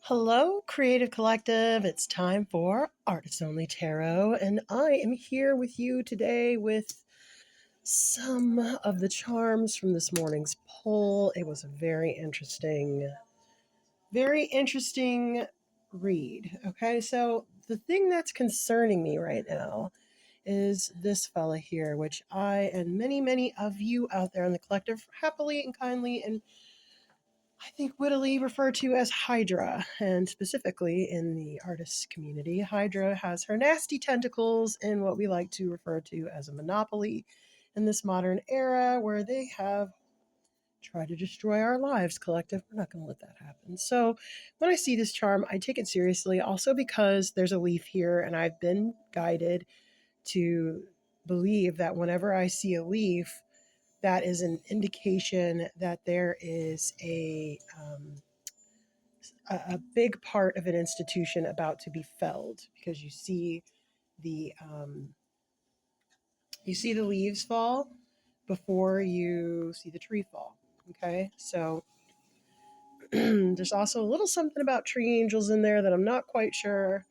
Hello, Creative Collective. It's time for Artist Only Tarot, and I am here with you today with some of the charms from this morning's poll. It was a very interesting read. Okay, so the thing that's concerning me right now is this fella here, which I and many of you out there in the collective happily and kindly and I think wittily referred to as Hydra, and specifically in the artist community, Hydra has her nasty tentacles in what we like to refer to as a monopoly in this modern era where they have tried to destroy our lives, collective. We're not going to let that happen. So when I see this charm, I take it seriously, also because there's a leaf here, and I've been guided to believe that whenever I see a leaf, that is an indication that there is a big part of an institution about to be felled, because the um, you see the leaves fall before you see the tree fall. Okay, so there's also a little something about tree angels in there that I'm not quite sure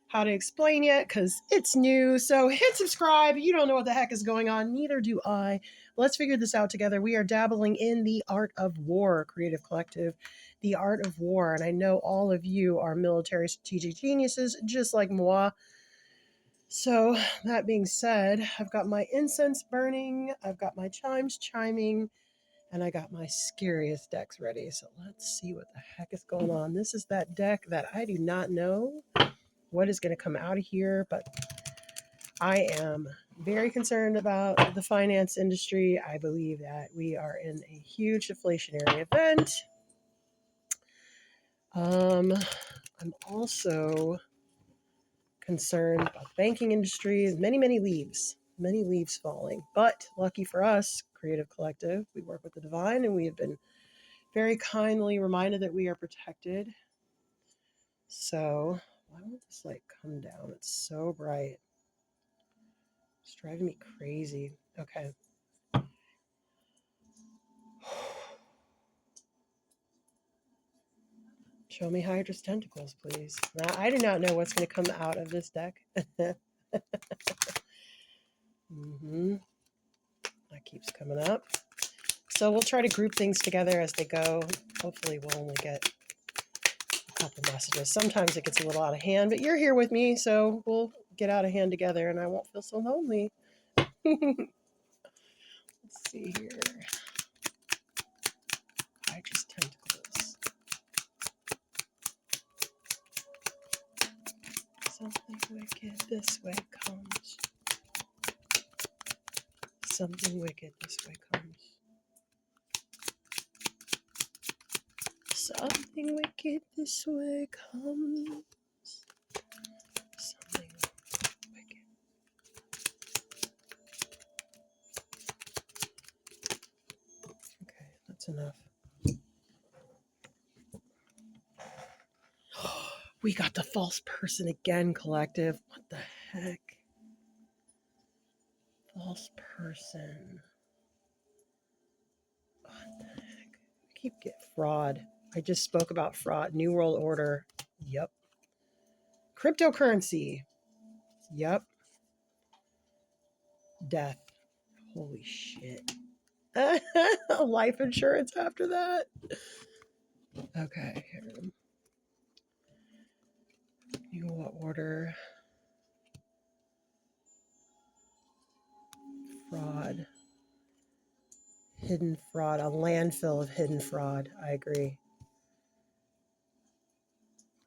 how to explain yet because it's new. So hit subscribe. You don't know what the heck is going on. Neither do I. Let's figure this out together. We are dabbling in the art of war, Creative Collective, the art of war. And I know all of you are military strategic geniuses, just like moi. So that being said, I've got my incense burning, I've got my chimes chiming, and I got my scariest decks ready. So let's see what the heck is going on. This is that deck that I do not know what is going to come out of here, but I am very concerned about the finance industry. I believe that we are in a huge deflationary event. I'm also concerned about the banking industry. Many leaves falling. But lucky for us, Creative Collective, we work with the divine, and we have been very kindly reminded that we are protected. So why won't this light come down? It's so bright. It's driving me crazy. Okay. Show me Hydra's tentacles, please. Now, I do not know what's going to come out of this deck. That keeps coming up. So we'll try to group things together as they go. Hopefully we'll only get a couple messages. Sometimes it gets a little out of hand, but you're here with me, so we'll get out of hand together and I won't feel so lonely. Let's see here. Hydra's tentacles. Something wicked this way comes. Something wicked this way comes. Something wicked this way comes. Something wicked. Okay, that's enough. We got the false person again, collective. What the heck? False person. What the heck? I keep getting fraud. I just spoke about fraud. New World Order. Yep. Cryptocurrency. Yep. Death. Holy shit. Life insurance after that. Okay. New World Order. Fraud. Hidden fraud. A landfill of hidden fraud. I agree.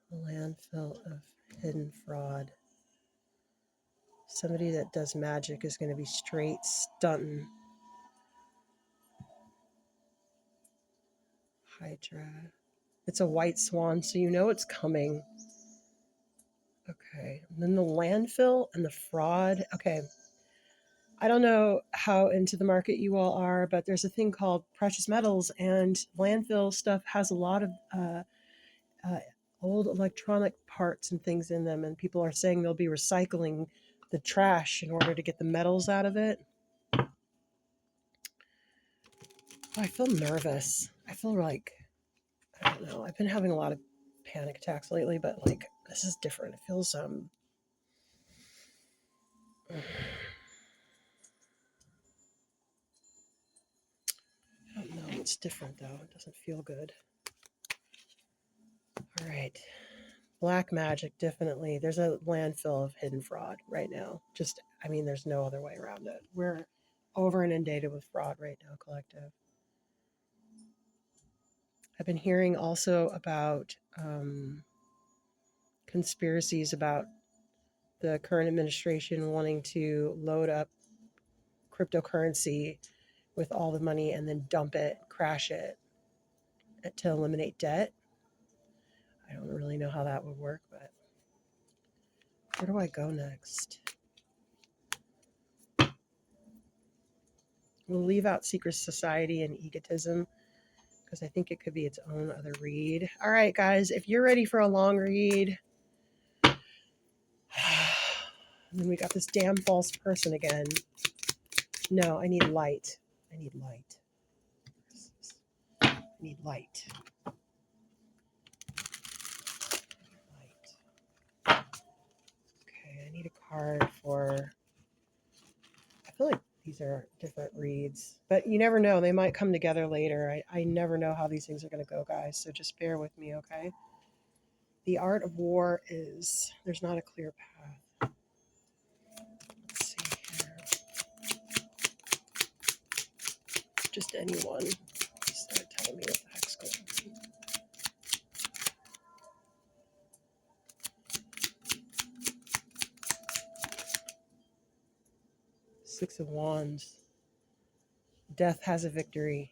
A landfill of hidden fraud. Somebody that does magic is going to be straight stunting. Hydra. It's a white swan, so you know it's coming. Okay. And then the landfill and the fraud. Okay. I don't know how into the market you all are, but there's a thing called precious metals, and landfill stuff has a lot of uh, old electronic parts and things in them, and people are saying they'll be recycling the trash in order to get the metals out of it. Oh, I feel nervous. I feel like, I don't know, I've been having a lot of panic attacks lately, but like this is different. It feels I don't know. It's different though. It doesn't feel good. All right. Black magic, definitely. There's a landfill of hidden fraud right now. Just, I mean, there's no other way around it. We're over inundated with fraud right now, collective. I've been hearing also about conspiracies about the current administration wanting to load up cryptocurrency with all the money and then dump it, crash it to eliminate debt. I don't really know how that would work, but where do I go next? We'll leave out secret society and egotism because I think it could be its own other read. All right, guys, if you're ready for a long read, and then we got this damn false person again. No, I need light. I need light. I need light. Light. Okay, I need a card for. I feel like these are different reads, but you never know. They might come together later. I never know how these things are going to go, guys. So just bear with me, okay? The art of war is there's not a clear path. Let's see here. Just anyone. Start telling me what the heck's going on. Six of Wands. Death has a victory.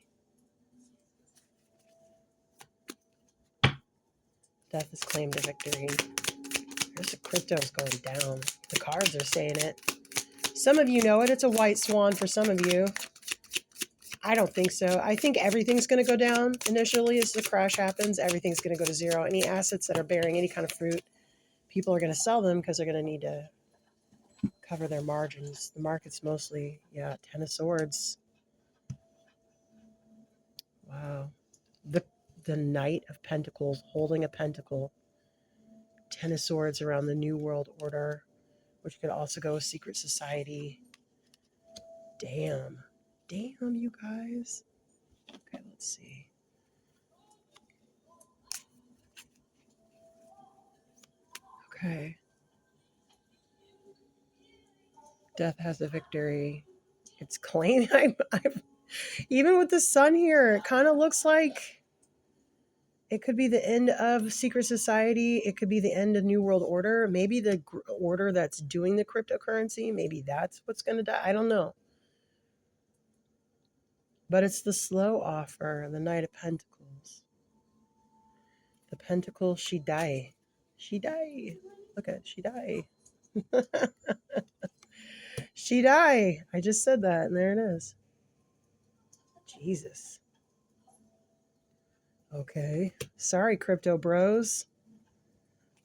Death has claimed a victory. There's the crypto's going down. The cards are saying it. Some of you know it. It's a white swan for some of you. I don't think so. I think everything's going to go down initially as the crash happens. Everything's going to go to zero. Any assets that are bearing any kind of fruit, people are going to sell them because they're going to need to cover their margins. The market's mostly, yeah, Ten of Swords. Wow. The Knight of Pentacles holding a pentacle. Ten of Swords around the New World Order, which could also go with Secret Society. Damn. Damn, you guys. Okay, let's see. Okay. Death has a victory. It's claiming. Even with the sun here, it kind of looks like it could be the end of Secret Society. It could be the end of New World Order. Maybe the order that's doing the cryptocurrency, maybe that's what's going to die. I don't know. But it's the slow offer, the Knight of Pentacles. The Pentacle, she die. She die. Look at it, she die. She die. I just said that, and there it is. Jesus. Okay. Sorry, crypto bros.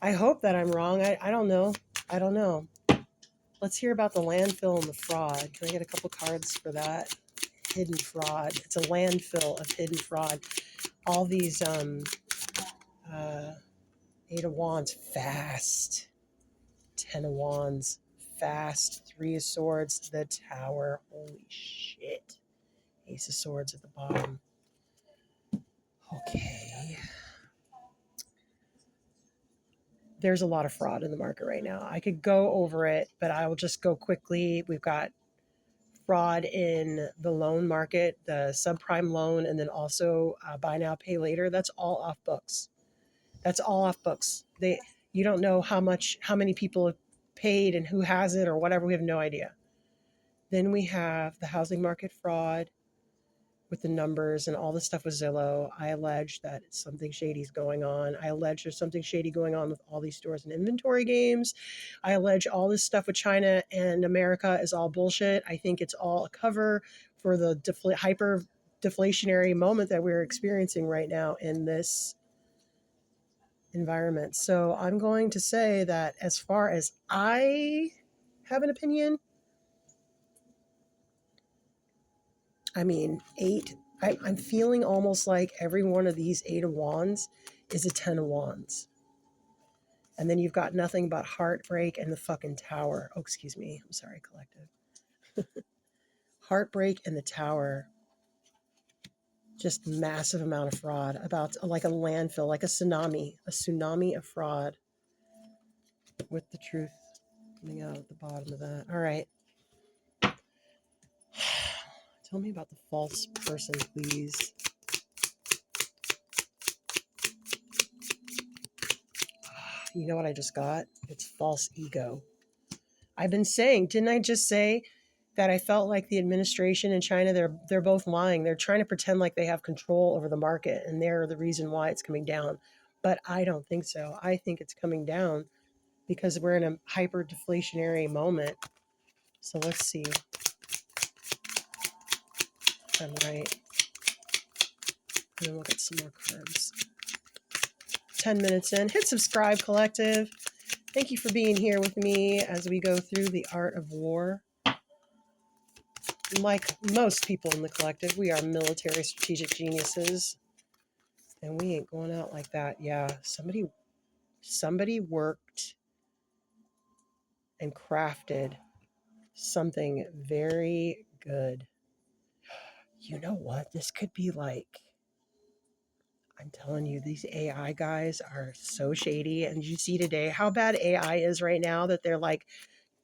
I hope that I'm wrong. I don't know. I don't know. Let's hear about the landfill and the fraud. Can I get a couple cards for that? Hidden fraud. It's a landfill of hidden fraud. All these Eight of Wands, fast. Ten of Wands, fast. Three of Swords, the Tower. Holy shit. Ace of Swords at the bottom. Okay. There's a lot of fraud in the market right now. I could go over it, but I will just go quickly. We've got fraud in the loan market, the subprime loan, and then also buy now, pay later. That's all off books. That's all off books. You don't know how many people have paid and who hasn't or whatever. We have no idea. Then we have the housing market fraud with the numbers and all the stuff with Zillow. I allege that something shady is going on. I allege there's something shady going on with all these stores and inventory games. I allege all this stuff with China and America is all bullshit. I think it's all a cover for the hyper deflationary moment that we're experiencing right now in this environment. So I'm going to say that as far as I have an opinion, I mean, I'm feeling almost like every one of these Eight of Wands is a 10 of wands. And then you've got nothing but heartbreak and the fucking tower. Oh, excuse me. I'm sorry, collective. Heartbreak and the tower. Just massive amount of fraud. About like a landfill, like a tsunami of fraud. With the truth coming out at the bottom of that. All right. Tell me about the false person, please. You know what I just got? It's false ego. I've been saying, didn't I just say that I felt like the administration in China, they're both lying. They're trying to pretend like they have control over the market, and they're the reason why it's coming down. But I don't think so. I think it's coming down because we're in a hyper deflationary moment. So let's see if I'm right. And then we'll get some more cards. 10 minutes in. Hit subscribe, collective. Thank you for being here with me as we go through the art of war. Like most people in the collective, we are military strategic geniuses. And we ain't going out like that. Yeah, somebody worked and crafted something very good. You know what? This could be like, I'm telling you, these AI guys are so shady. And you see today how bad AI is right now that they're like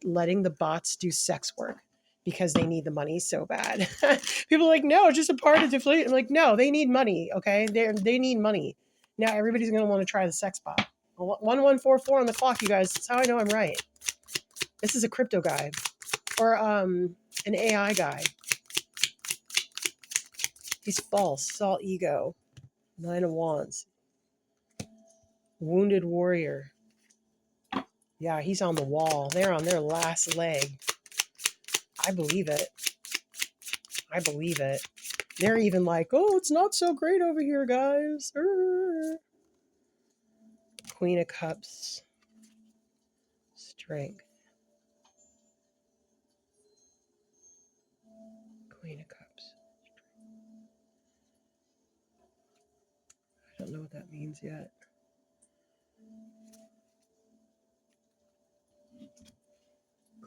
letting the bots do sex work because they need the money so bad. People are like, no, it's just a part of deflation. I'm like, no, they need money. Okay. They need money. Now everybody's going to want to try the sex bot. 1144 on the clock, you guys. That's how I know I'm right. This is a crypto guy or an AI guy. He's false. It's all ego. 9 of Wands. Wounded warrior. Yeah, he's on the wall. They're on their last leg. I believe it. I believe it. They're even like, oh, it's not so great over here, guys. Queen of Cups. Strength. Queen of Cups. I don't know what that means yet.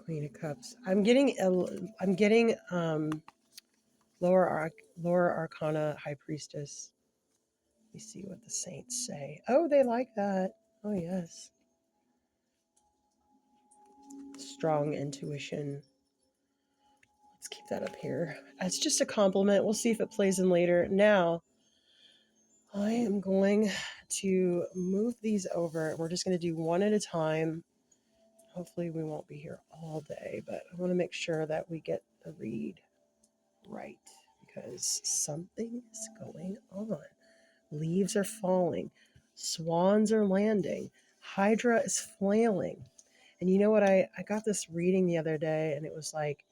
Queen of Cups. I'm getting lower Arcana High Priestess. Let me see what the saints say. Oh, they like that. Oh, yes. Strong intuition. Let's keep that up here. It's just a compliment. We'll see if it plays in later. Now, I am going to move these over. We're just going to do one at a time. Hopefully we won't be here all day, but I want to make sure that we get the read right because something is going on. Leaves are falling. Swans are landing. Hydra is flailing. And you know what? I got this reading the other day, and it was like,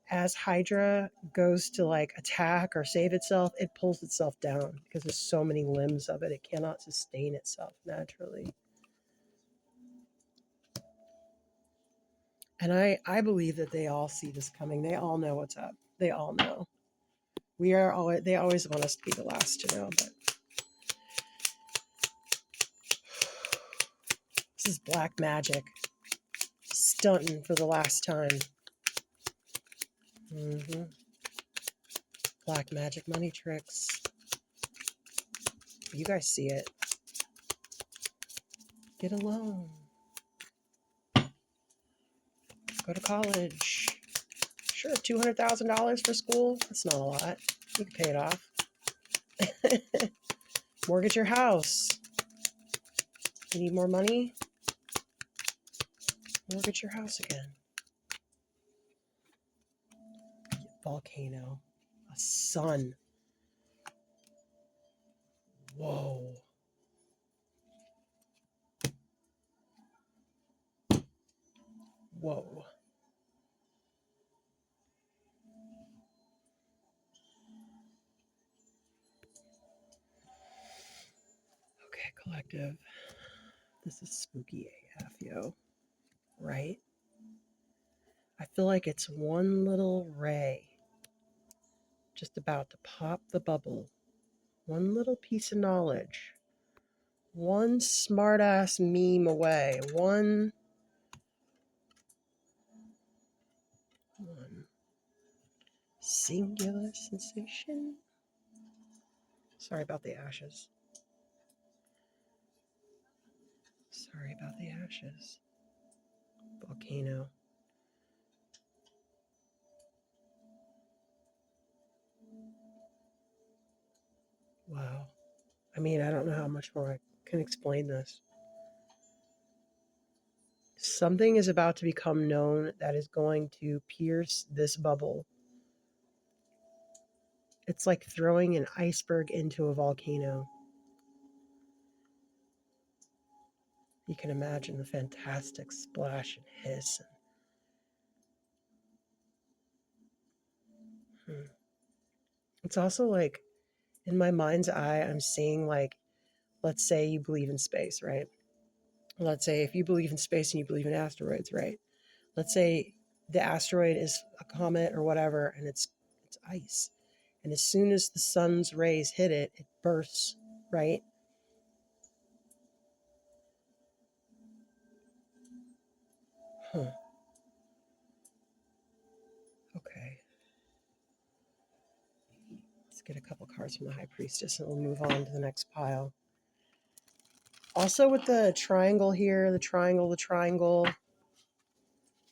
as Hydra goes to like attack or save itself, it pulls itself down because there's so many limbs of it. It cannot sustain itself naturally. And I believe that they all see this coming. They all know what's up. They all know. They always want us to be the last to know, but this is black magic. Stunting for the last time. Black magic money tricks. You guys see it. Get a loan. Go to college. Sure, $200,000 for school. That's not a lot. You can pay it off. Mortgage your house. You need more money? Mortgage your house again. Volcano. A sun. Whoa. Whoa. Okay, collective. This is spooky AF, yo. Right? I feel like it's one little ray just about to pop the bubble. One little piece of knowledge one smartass meme away. One singular sensation. Sorry about the ashes. Sorry about the ashes. Volcano. Wow. I mean, I don't know how much more I can explain this. Something is about to become known that is going to pierce this bubble. It's like throwing an iceberg into a volcano. You can imagine the fantastic splash and hiss. It's also like, in my mind's eye, I'm seeing like, let's say you believe in space, right? Let's say if you believe in space and you believe in asteroids, right? Let's say the asteroid is a comet or whatever, and it's ice. And as soon as the sun's rays hit it, it bursts, right? Huh. Okay. Let's get a couple cards from the High Priestess and we'll move on to the next pile. Also with the triangle here, the triangle,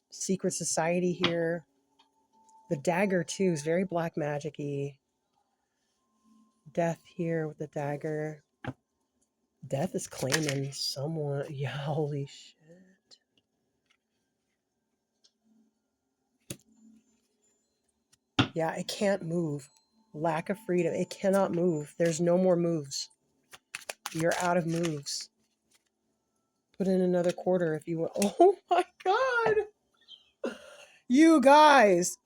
secret society here. The dagger too is very black magic-y. Death here with the dagger. Death is claiming someone. Yeah, holy shit. Yeah, it can't move. Lack of freedom. It cannot move. There's no more moves. You're out of moves. Put in another quarter if you want. Oh my god. You guys.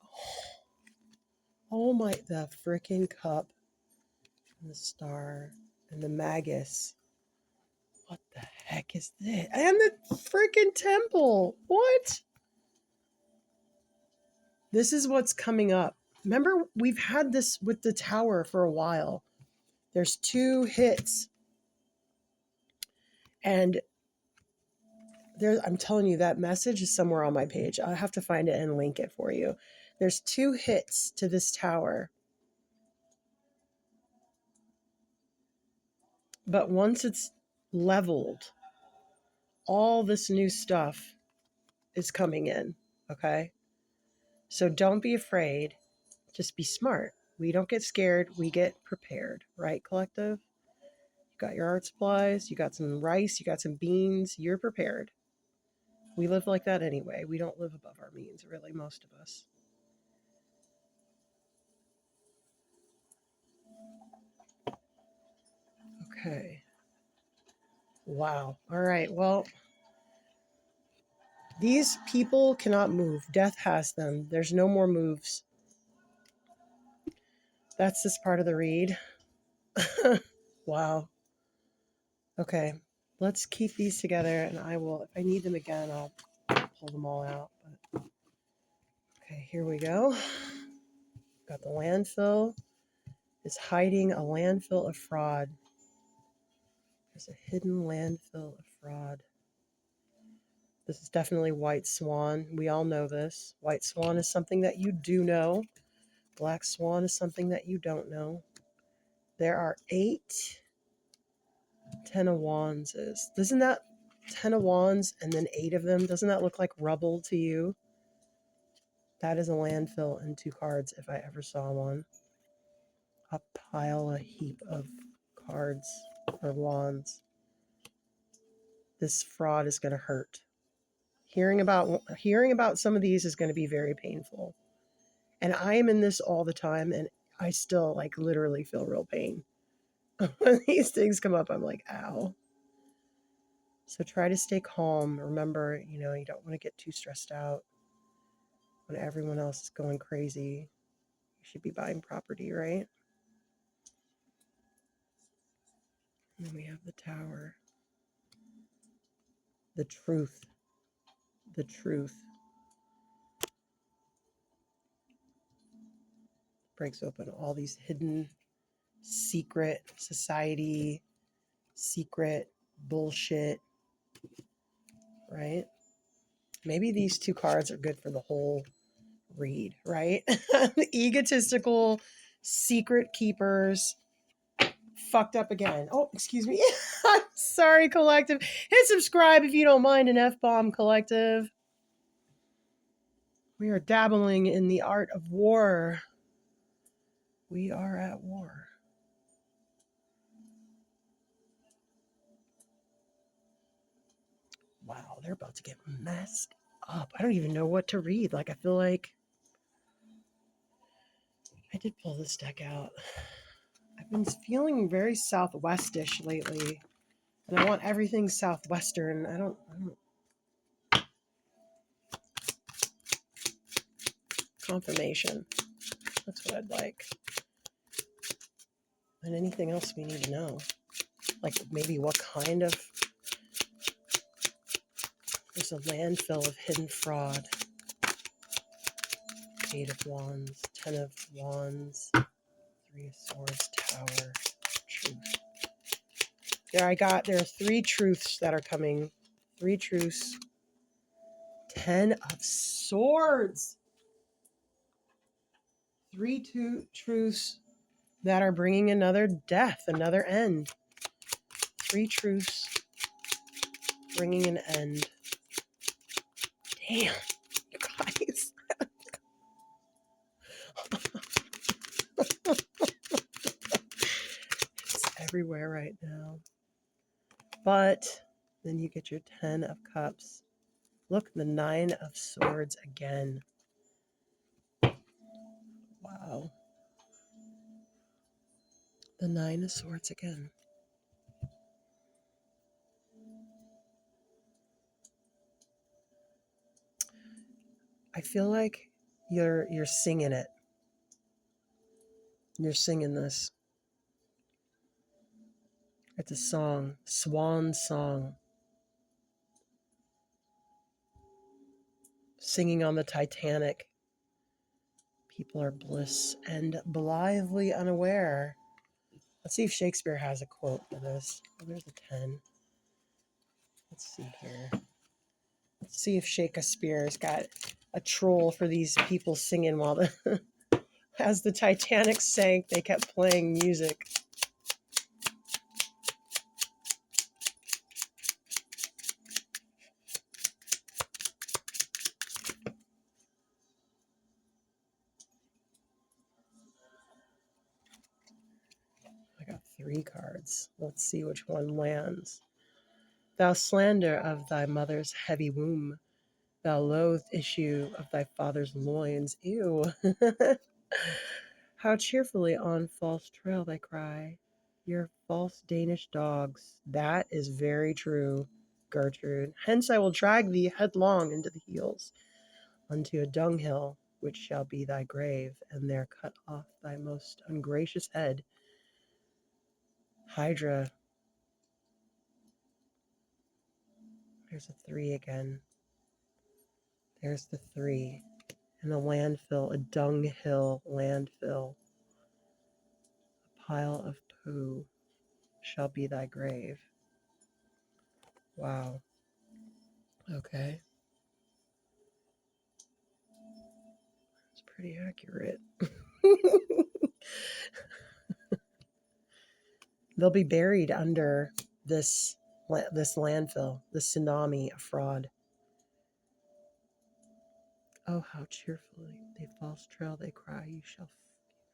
Oh my, the freaking cup. And the star. And the magus. What the heck is this? And the freaking temple. What? This is what's coming up. Remember, we've had this with the tower for a while. There's 2 hits. And there, I'm telling you, that message is somewhere on my page. I'll have to find it and link it for you. There's 2 hits to this tower. But once it's leveled, all this new stuff is coming in. Okay? So don't be afraid. Just be smart. We don't get scared. We get prepared. Right, collective? You got your art supplies. You got some rice. You got some beans. You're prepared. We live like that anyway. We don't live above our means, really, most of us. Okay. Wow. All right. Well, these people cannot move. Death has them. There's no more moves. That's this part of the read. Wow. Okay. Let's keep these together, and I will, if I need them again, I'll pull them all out. But, okay, here we go. Got the landfill. Is hiding a landfill of fraud. There's a hidden landfill of fraud. This is definitely white swan. We all know this. White swan is something that you do know. Black swan is something that you don't know. There are 8 Ten of Wands. Isn't that 10 of Wands and then 8 of them? Doesn't that look like rubble to you? That is a landfill and 2 cards if I ever saw one. A pile, a heap of cards or wands. This fraud is going to hurt. Hearing about some of these is going to be very painful. And I am in this all the time, and I still like literally feel real pain. When these things come up, I'm like, ow. So try to stay calm. Remember, you don't want to get too stressed out when everyone else is going crazy. You should be buying property, right? And then we have the tower. The truth. The truth. Breaks open all these hidden secret society, secret bullshit, right? Maybe these two cards are good for the whole read, right? Egotistical secret keepers. Fucked up again. Oh, excuse me. I'm sorry, collective. Hit subscribe if you don't mind an F-bomb, collective. We are dabbling in the art of war. We are at war. Wow, they're about to get messed up. I don't even know what to read. Like, I feel like I did pull this deck out. I've been feeling very southwestish lately, and I want everything southwestern. I don't confirmation. That's what I'd like. And anything else we need to know. Like maybe what kind of... There's a landfill of hidden fraud. 8 of Wands, 10 of Wands, 3 of Swords, Tower, Truth. There are 3 truths that are coming. 3 truths. 10 of Swords. 3 truths that are bringing another death, another end. 3 truths bringing an end. Damn, you guys. It's everywhere right now. But then you get your 10 of Cups. Look, the 9 of Swords again. Wow. The 9 of Swords again. I feel like you're singing it. You're singing this. It's a song, swan song. Singing on the Titanic. People are bliss and blithely unaware. Let's see if Shakespeare has a quote for this. Oh, there's a 10. Let's see here. Let's see if Shakespeare's got a troll for these people singing while as the Titanic sank, they kept playing music. I got 3 cards. Let's see which one lands. Thou slander of thy mother's heavy womb, thou loathed issue of thy father's loins. Ew. How cheerfully on false trail they cry, your false Danish dogs. That is very true, Gertrude. Hence I will drag thee headlong into the heels, unto a dunghill, which shall be thy grave, and there cut off thy most ungracious head. Hydra. There's a 3 again. There's the 3. And a landfill, a dunghill landfill. A pile of poo shall be thy grave. Wow. Okay. It's pretty accurate. They'll be buried under this landfill, this tsunami of fraud. Oh, how cheerfully they false trail they cry, you shall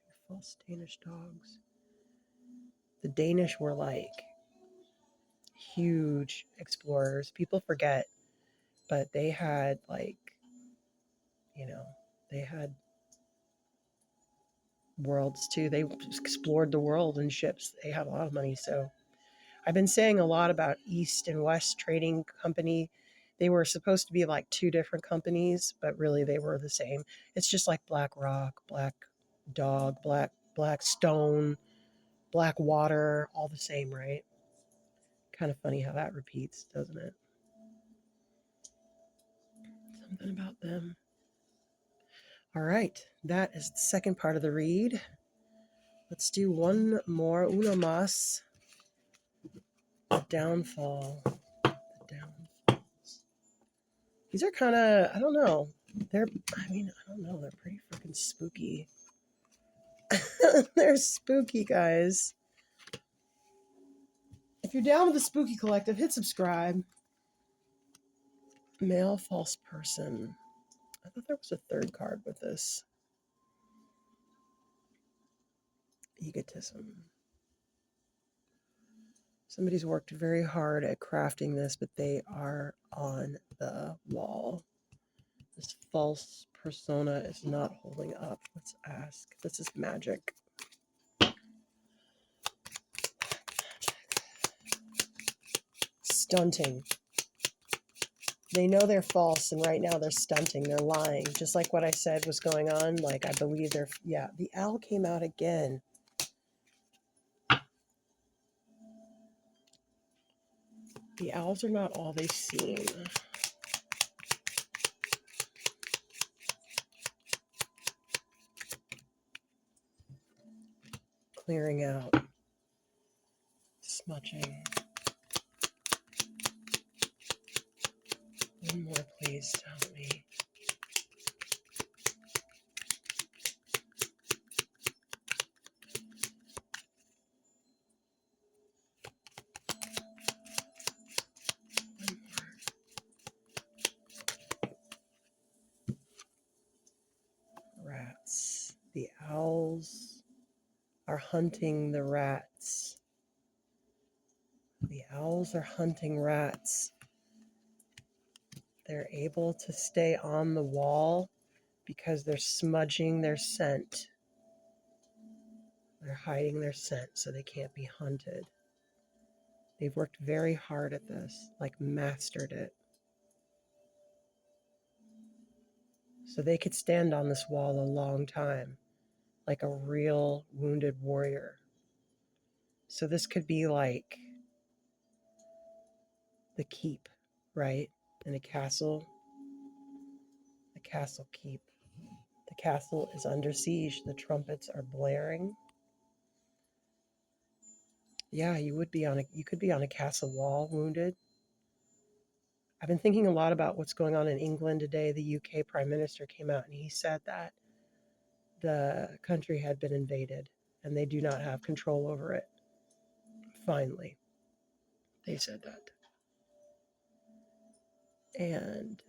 you false Danish dogs. The Danish were like huge explorers. People forget, but they had they had worlds too. They explored the world in ships. They had a lot of money. So I've been saying a lot about East and West Trading Company. They were supposed to be like 2 different companies, but really they were the same. It's just like Black Rock, Black Dog, Black Stone, Black Water, all the same, right? Kind of funny how that repeats, doesn't it? Something about them. All right, that is the second part of the read. Let's do one more, uno más. The downfall. The downfalls. These are kind of, I don't know. I don't know. They're pretty freaking spooky. They're spooky, guys. If you're down with the Spooky Collective, hit subscribe. Male false person. I thought there was a third card with this. Egotism. Somebody's worked very hard at crafting this, but they are on the wall. This false persona is not holding up. Let's ask. This is magic. Stunting. They know they're false, and right now they're stunting. They're lying. Just like what I said was going on. Like, I believe they're... Yeah, the owl came out again. The owls are not all they seem. Clearing out. Smudging. One more, please, tell me. One more. Rats. The owls are hunting the rats. The owls are hunting rats. They're able to stay on the wall because they're smudging their scent. They're hiding their scent so they can't be hunted. They've worked very hard at this, like mastered it. So they could stand on this wall a long time, like a real wounded warrior. So this could be like the keep, right? In a castle. The castle keep. The castle is under siege. The trumpets are blaring. Yeah, you could be on a castle wall wounded. I've been thinking a lot about what's going on in England today. The UK Prime Minister came out and he said that the country had been invaded and they do not have control over it. Finally, they said that. And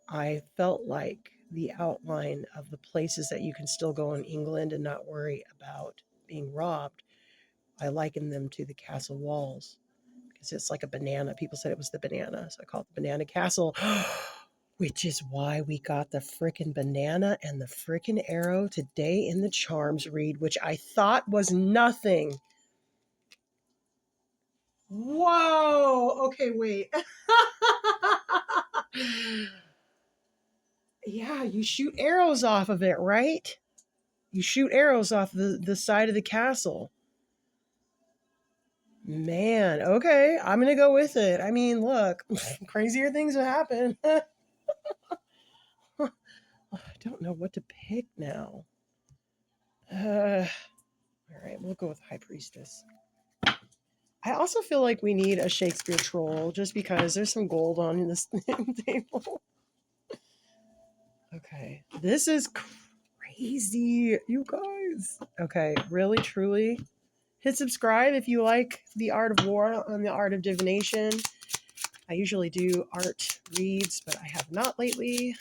I felt like the outline of the places that you can still go in England and not worry about being robbed, I likened them to the castle walls because it's like a banana. People said it was the banana, so I call it the Banana Castle, which is why we got the frickin' banana and the frickin' arrow today in the charms read, which I thought was nothing. Whoa! Okay, wait. Yeah, you shoot arrows off of it, right? You shoot arrows off the side of the castle. Man, okay, I'm going to go with it. I mean, look, crazier things have happened. I don't know what to pick now. All right, we'll go with High Priestess. I also feel like we need a Shakespeare troll just because there's some gold on this table. Okay, this is crazy, you guys. Okay, really, truly. Hit subscribe if you like the Art of War and the Art of Divination. I usually do art reads, but I have not lately.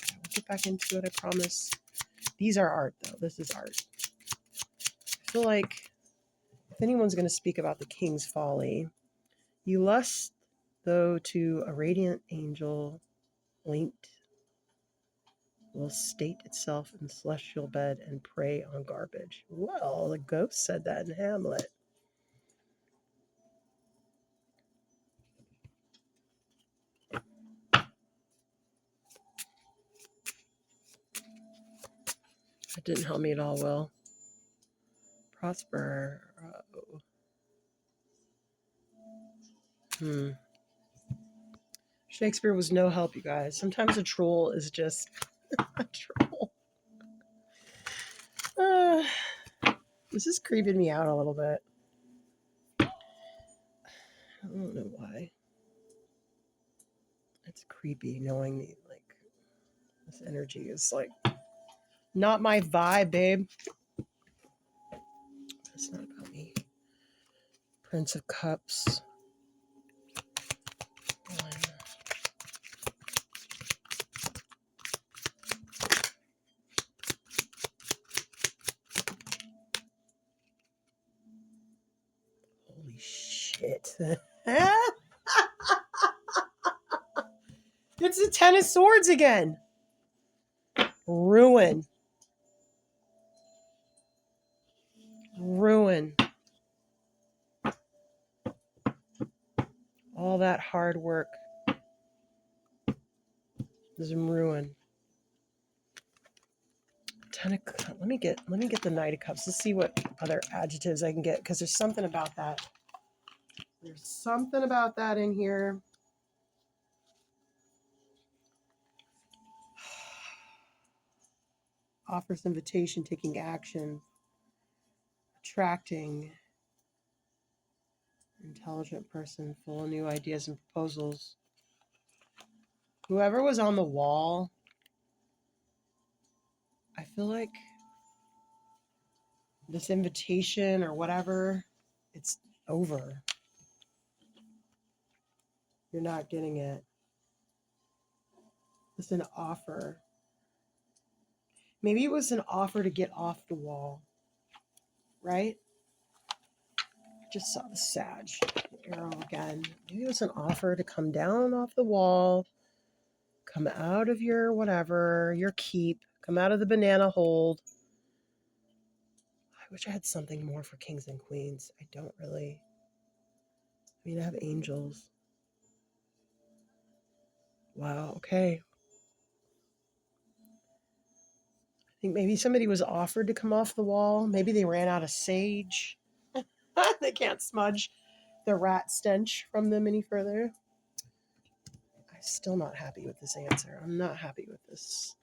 I will get back into it, I promise. These are art, though. This is art. I feel like if anyone's going to speak about the King's Folly, you lust, though, to a radiant angel linked will state itself in celestial bed and prey on garbage. Well, the ghost said that in Hamlet. That didn't help me at all, Will. Prosper. Shakespeare was no help, you guys. Sometimes a troll is just a troll. This is creeping me out a little bit. I don't know why. It's creepy knowing like this energy is like not my vibe, babe. That's not about me. Prince of Cups. One. Holy shit. It's the Ten of Swords again. Ruin. Ruin. All that hard work is in ruin. Let me get the Knight of Cups. Let's see what other adjectives I can get, because there's something about that. There's something about that in here. Offers invitation, taking action, attracting, intelligent person, full of new ideas and proposals. Whoever was on the wall, I feel like this invitation or whatever, it's over. You're not getting it. It's an offer. Maybe it was an offer to get off the wall, right? Just saw the Sag arrow again. Maybe it was an offer to come down off the wall, come out of your whatever, your keep, come out of the banana hold. I wish I had something more for kings and queens. I don't really. I mean, I have angels. Wow, okay. I think maybe somebody was offered to come off the wall. Maybe they ran out of sage. They can't smudge the rat stench from them any further. I'm still not happy with this answer. I'm not happy with this.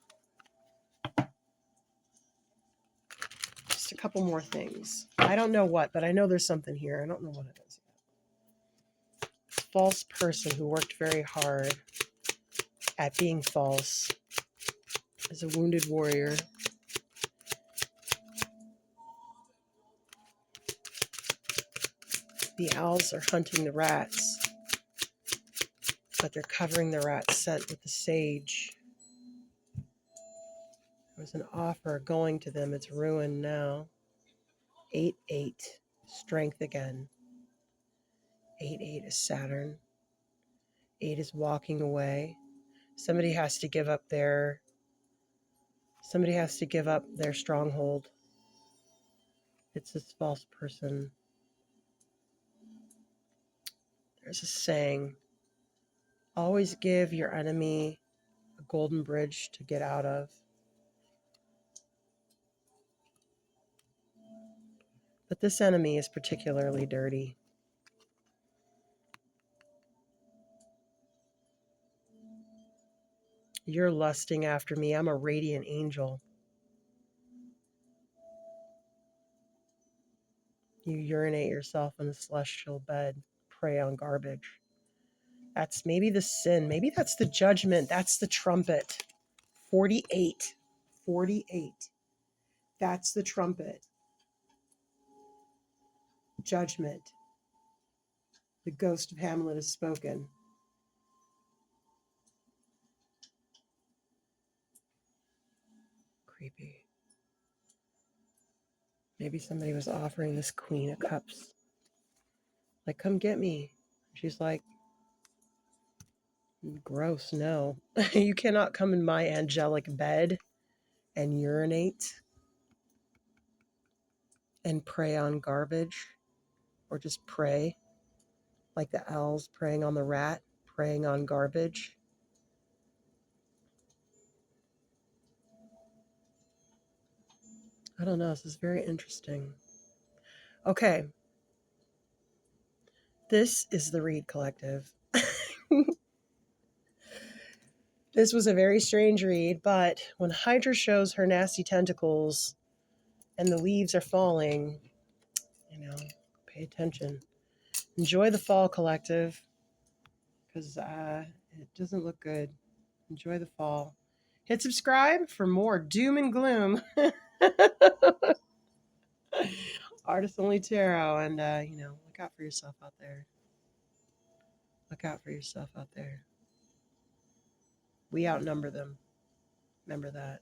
Just a couple more things. I don't know what, but I know there's something here. I don't know what it is yet. False person who worked very hard at being false is a wounded warrior. The owls are hunting the rats, but they're covering the rat scent with the sage. There was an offer going to them. It's ruined now. 8-8. Strength again. 8-8 is Saturn. 8 is walking away. Somebody has to give up their stronghold. It's this false person. There's a saying, always give your enemy a golden bridge to get out of. But this enemy is particularly dirty. You're lusting after me. I'm a radiant angel. You urinate yourself in a celestial bed, prey on garbage. That's maybe the sin. Maybe that's the judgment. That's the trumpet. 48. 48. That's the trumpet. Judgment. The ghost of Hamlet has spoken. Creepy. Maybe somebody was offering this Queen of Cups. Like, come get me. She's like, gross, no. You cannot come in my angelic bed and urinate and prey on garbage, or just prey, like the owls preying on the rat, preying on garbage. I don't know. This is very interesting. Okay. This is the Reed Collective. This was a very strange read, but when Hydra shows her nasty tentacles and the leaves are falling, pay attention. Enjoy the fall, collective, because it doesn't look good. Enjoy the fall. Hit subscribe for more doom and gloom. Artist Only Tarot. And, look out for yourself out there. Look out for yourself out there. We outnumber them. Remember that.